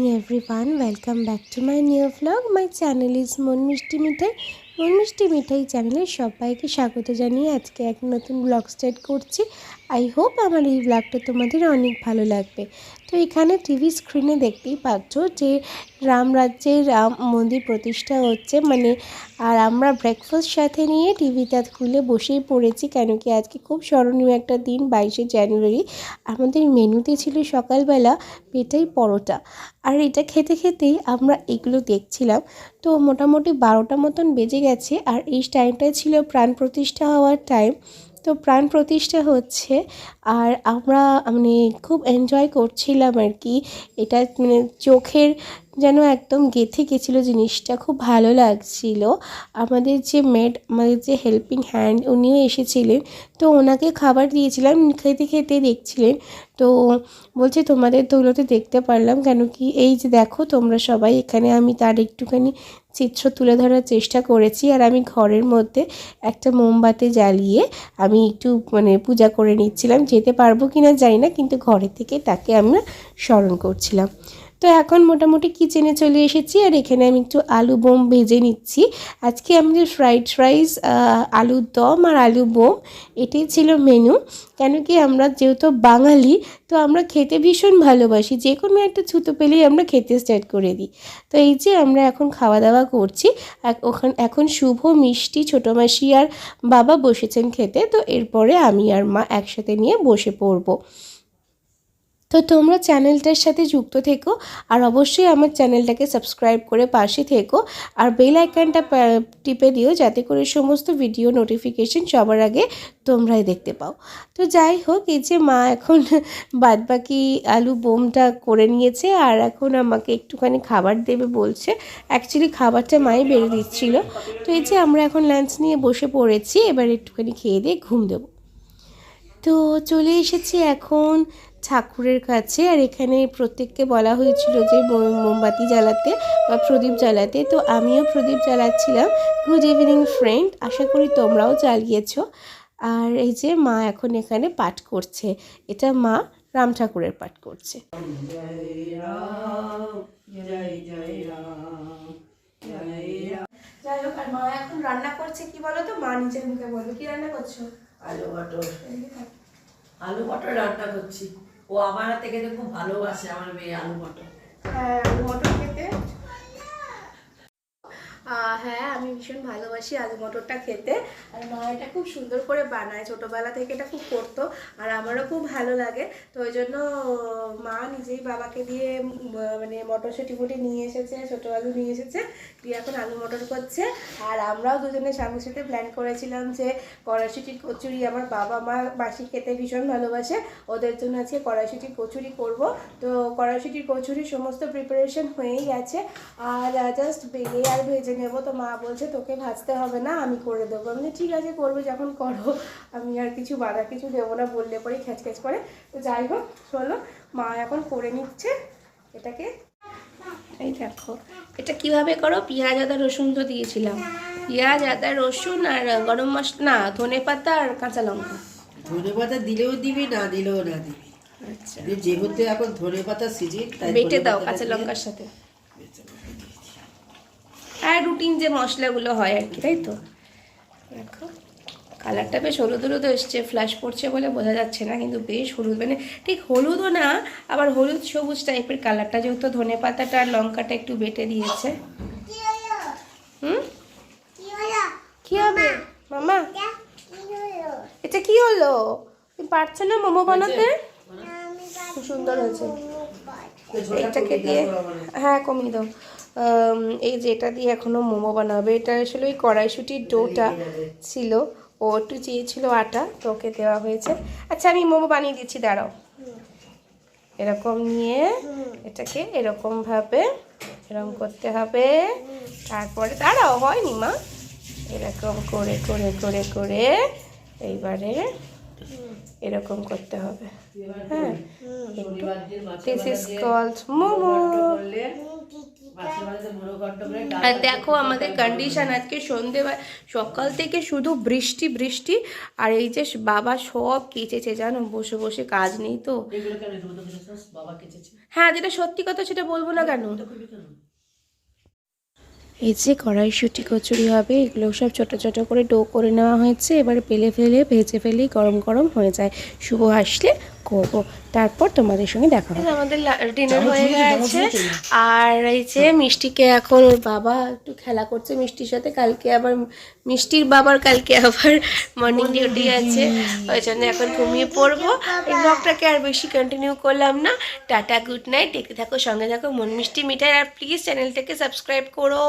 everyone, welcome back to my new vlog. My channel is মন মিষ্টি মিঠাই চ্যানেলে সবাইকে স্বাগত জানিয়ে আজকে এক নতুন ব্লগ স্টার্ট করছি। আই হোপ আমার এই ব্লগটা তোমাদের অনেক ভালো লাগবে। তো এখানে টিভি স্ক্রিনে দেখতেই পাচ্ছ যে রামরাজ্যের রাম মন্দির প্রতিষ্ঠা হচ্ছে আর আমরা ব্রেকফাস্ট সাথে নিয়ে টিভিটা খুলে বসেই পড়েছি, কেন কি আজকে খুব স্মরণীয় একটা দিন, 22শে জানুয়ারি। আমাদের মেনুতে ছিল সকালবেলা পেটাই পরোটা, আর এটা খেতে খেতেই আমরা এগুলো দেখছিলাম। তো মোটামুটি 12টা মতন বেজে গেছে, আর এই টাইমটাই ছিল প্রাণ প্রতিষ্ঠা হওয়ার টাইম। তো প্রাণ প্রতিষ্ঠা হচ্ছে আর আমরা খুব এনজয় করছিলাম আর কি। এটা চোখের যেন একদম গেঁথে গেছিলো জিনিসটা, খুব ভালো লাগছিল। আমাদের যে হেল্পিং হ্যান্ড উনিও এসেছিলেন, তো ওনাকে খাবার দিয়েছিলাম, খেতে খেতে দেখছিলেন। তো বলছে তোমাদের দৌলতে দেখতে পারলাম, কেন কি এই যে দেখো তোমরা সবাই এখানে, আমি তার একটুখানি চিত্র তুলে ধরার চেষ্টা করেছি। আর আমি ঘরের মধ্যে একটা মোমবাতি জ্বালিয়ে আমি একটু পূজা করে নিচ্ছিলাম, যেতে পারবো কিনা জানি না, কিন্তু ঘরে থেকে তাকে আমরা স্মরণ করছিলাম। তো এখন মোটামুটি কিচেনে চলে এসেছি, আর এখানে আমি একটু আলু বোম ভেজে নিচ্ছি। আজকে আমাদের ফ্রাইড রাইস, আলুর দম আর আলু বোম, এটাই ছিল মেনু। কেন কি আমরা যেহেতু বাঙালি, তো আমরা খেতে ভীষণ ভালোবাসি, যে কোনো একটা ছুতো পেলেই আমরা খেতে স্টার্ট করে দিই। তো এই যে আমরা এখন খাওয়া দাওয়া করছি, এখন শুভ, মিষ্টি, ছোটো মাসি আর বাবা বসেছেন খেতে। তো এরপরে আমি আর মা একসাথে নিয়ে বসে পড়বো। তো তোমরা চ্যানেলটার সাথে যুক্ত থেকো, আর অবশ্যই আমার চ্যানেলটাকে সাবস্ক্রাইব করে পাশে থেকো, আর বেল আইকনটা টিপে দিও, যাতে করে সমস্ত ভিডিও নোটিফিকেশন সবার আগে তোমরাই দেখতে পাও। তো যাই হোক, এই যে মা এখন বাদবাকি আলু বোমটা করে নিয়েছে, আর এখন আমাকে একটুখানি খাবার দেবে বলছে। অ্যাকচুয়ালি খাবারটা মাই বেড়ে দিচ্ছিলো। তো এই যে আমরা এখন লাঞ্চ নিয়ে বসে পড়েছি, এবার একটুখানি খেয়ে দিয়ে ঘুম দেবো। তো চলে এসেছি এখন ঠাকুরের কাছে, আর এখানে প্রত্যেককে বলা হয়েছিল যে মোমবাতি জ্বালাতে বা প্রদীপ জ্বালাতে, তো আমিও প্রদীপ জ্বালাচ্ছিলাম। গুড ইভিনিং ফ্রেন্ড, আশা করি তোমরাও জ্বালিয়েছো। আর এই যে মা এখন এখানে পাঠ করছে, এটা মা রাম ঠাকুরের পাঠ করছে। যাই হোক, আর মা এখন রান্না করছে কি বলো তো, মা নিজের মুখে বলবে কি রান্না করছো? আলু মটর রান্না করছি। ও আমার হাতে খেতে খুব ভালোবাসে, আমার মেয়ে আলু মটর। হ্যাঁ, আলু মটর খেতে হ্যাঁ, আমি ভীষণ ভালোবাসি আলু মটরটা খেতে। আর মা এটা খুব সুন্দর করে বানায়, ছোটোবেলা থেকে এটা খুব করতো, আর আমারও খুব ভালো লাগে। তো ওই জন্য মা নিজেই বাবাকে দিয়ে মটরশুঁটি ফুটি নিয়ে এসেছে, ছোটো আলু নিয়ে এসেছে, দিয়ে এখন আলু মটর করছে। আর আমরাও দুজনে স্বামীর সাথে প্ল্যান করেছিলাম যে কড়াইশুঁটির কচুরি, আমার বাবা মা মাসি খেতে ভীষণ ভালোবাসে, ওদের জন্য আজকে কড়াইশুঁটির কচুরি করব। তো কড়াইশুঁটির কচুরির সমস্ত প্রিপারেশন হয়েই গেছে, আর জাস্ট বেলে আর ভেজে নেবো। তো মা বলছে তোকে ভাজতে হবে না, আমি করে দেবো। আমি ঠিক আছে, করবে যখন করো, আমি আর কিছু দেবো না, বললে পরে খ্যাচ করে। তো যাই হোক, চলো মা এখন করে নিচ্ছে এটাকে। এই দেখো এটা কিভাবে করো, পেঁয়াজ আদা রসুন তো দিয়েছিলাম, পেঁয়াজ আদা রসুন আর গরম মশলা, না ধনে পাতা আর কাঁচা লঙ্কা। ধনে পাতা দিলেও দিবি, না দিলেও না দিবি। আচ্ছা, যেহেতু এখন ধনে পাতা সিজন, তাই বেটে দাও কাঁচা লঙ্কার সাথে, আর রুটিন যে মশলাগুলো হয় আর কি, তাই তো। দেখো কালারটা বেশ হলুদ হলুদ এসছে, ফ্ল্যাশ পড়ছে বলে বোঝা যাচ্ছে না, কিন্তু বেশ হলুদ, ঠিক হলুদও না, আবার হলুদ সবুজ টাইপের কালারটা, যেহেতু ধনে পাতাটা আর লঙ্কাটা একটু বেটে দিয়েছে। কি হবে মামা, এটা কি হলো? তুমি পারছো না মোমো বানাতে? খুব সুন্দর হয়েছে। এইটাকে দিয়ে, হ্যাঁ কমিয়ে দাও। এই যে এটা দিয়ে এখনও মোমো বানাবে। এটা আসলে ওই কড়াইশুঁটির ডোটা ছিল, ও একটু চেয়েছিল আটা, তো ওকে দেওয়া হয়েছে। আচ্ছা আমি মোমো বানিয়ে দিচ্ছি, দাঁড়াও। এরকম নিয়ে এটাকে এরকমভাবে এরকম করতে হবে, তারপরে দাঁড়াও, হয়নি মা, এরকম করে করে করে করে এইবারে এরকম করতে হবে। হ্যাঁ, দিস ইজ কল্ড মোমো। মাছের মাঝে মুড়ো ঘন্ট করে ডাল আর দেখো আমাদের কন্ডিশন আজকে সকাল থেকে শুধু বৃষ্টি বৃষ্টি। আর এই যে বাবা সব কেচেছে জানো, বসে বসে কাজ নেই তো। এগুলো কেন রোদ করেছিস বাবা কেচেছে হ্যাঁ, যেটা সত্যি কথা সেটা বলবো না কেন। এটা করবি কেন? এই যে কড়াইশুঁটি কচুরি হবে, এগুলো সব ছোট ছোট করে ডো করে নেওয়া হয়েছে। এবার পেলে ফেলে ভেজে ফেলেই গরম গরম হয়ে যায়। শুভ আসলে করবো, তারপর তোমাদের সঙ্গে দেখা হবে। আমাদের ডিনার হয়ে গেছে। আর এই যে মিষ্টিকে এখন ওর বাবা একটু খেলা করছে মিষ্টির সাথে। কালকে আবার মিষ্টির বাবার মর্নিং ডিউটি আছে, ওই জন্য এখন ঘুমিয়ে পড়বো। এই ব্লগটাকে আর বেশি কন্টিনিউ করলাম না। Tata, good night. দেখতে থাকো, সঙ্গে থাকো মন মিষ্টি মিঠাই। আর প্লিজ চ্যানেলটাকে সাবস্ক্রাইব করো।